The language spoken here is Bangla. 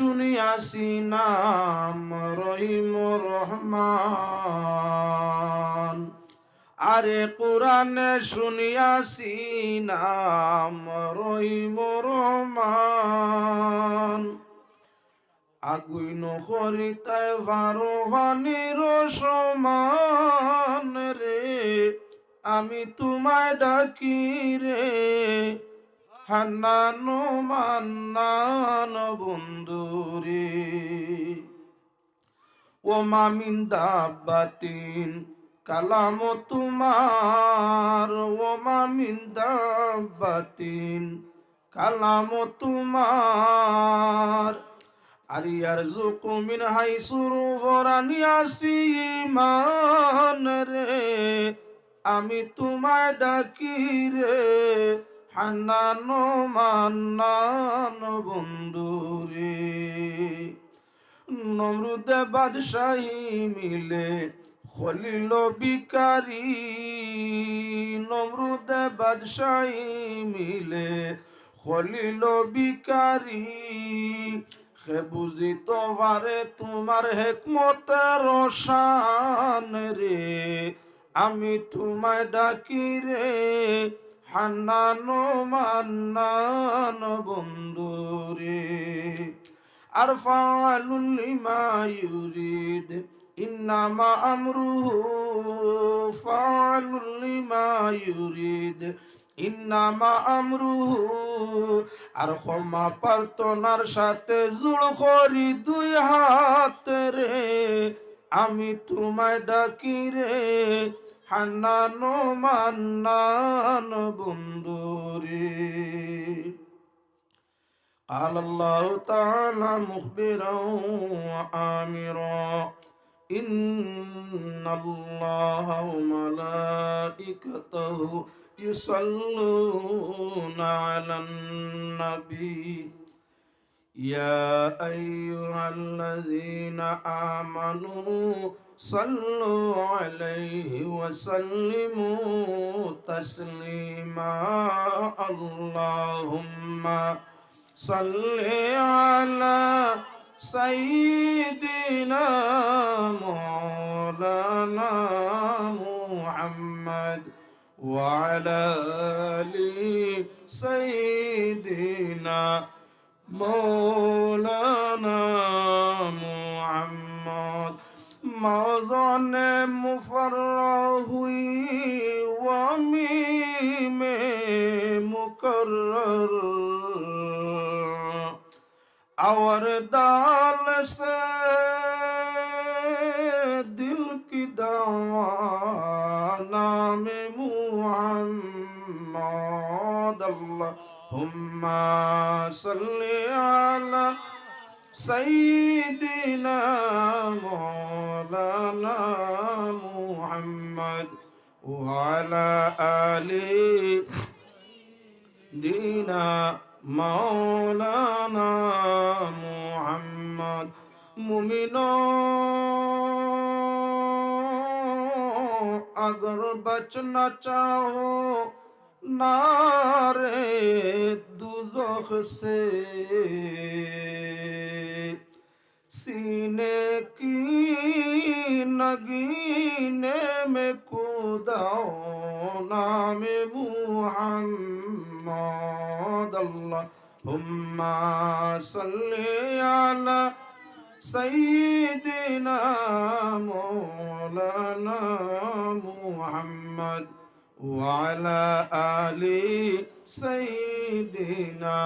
শুনিয়াছি নাম রহিম রহমান, আরে কোরআনে শুনিয়াছি নাম রহিম রহমান। আগুন করিতায় ভারো ভানির সমান রে, আমি তোমায় ডাকি রে হান্নান মান্নান বন্ধুরে। ও মামিন দাব্বাতিন কালাম তোমার, ও মামিন দাব্বাতিন কালাম তোমার। আরিয়ার জুকু মিন হাইসুরু ফরানিয়াসি ইমান রে, আমি তোমায় ডাকি রে হান্নান মান্নান বন্ধুরে। নমরুদে বাদশাহী মিলে খলিল বিকারি, নমরুদে বাদশাহী মিলে খলিল বিকারি। সে বুঝিত পারে তোমার হেকমতের শান রে, আমি তোমায় ডাকি রে হান্নান মান্নান বন্ধুরে। আর ফাআলুল লিমা ইউরিদ ইন্নামা আমরুহু, ফাআলুল লিমা ইউরিদ ইন্নামা আমরুহু। আর ক্ষমা প্রার্থনার সাথে জুড় করি দুই হাত রে, আমি তোমায় ডাকি রে হান্নান মান্নান বন্ধুরে। قال الله تعالى مخبرا وآمرا إن الله وملائكته يصلون على النبي يا أيها الذين آمنوا صلوا عليه وسلموا تسليما اللهم صل على سيدنا مولانا محمد وعلى آل سيدنا مولانا محمد موزن مفرح وميم مكرر और दाल से दिल की दवा नाम मुहम्मद अल्लाहुम्मा सल्ली अला सय्यिदिना मौलाना मुहम्मद व अला आलि दीना मौलाना मुहम्मद। मुमिनो अगर बचना चाहो नारे दुज़ख से, सीने की नगीने में कूदाओ नाम मुहम्मद अल्लाहुम्मा सल्ली अला सय्यिदिना मौलाना मुहम्मद व अला आलि सय्यिदिना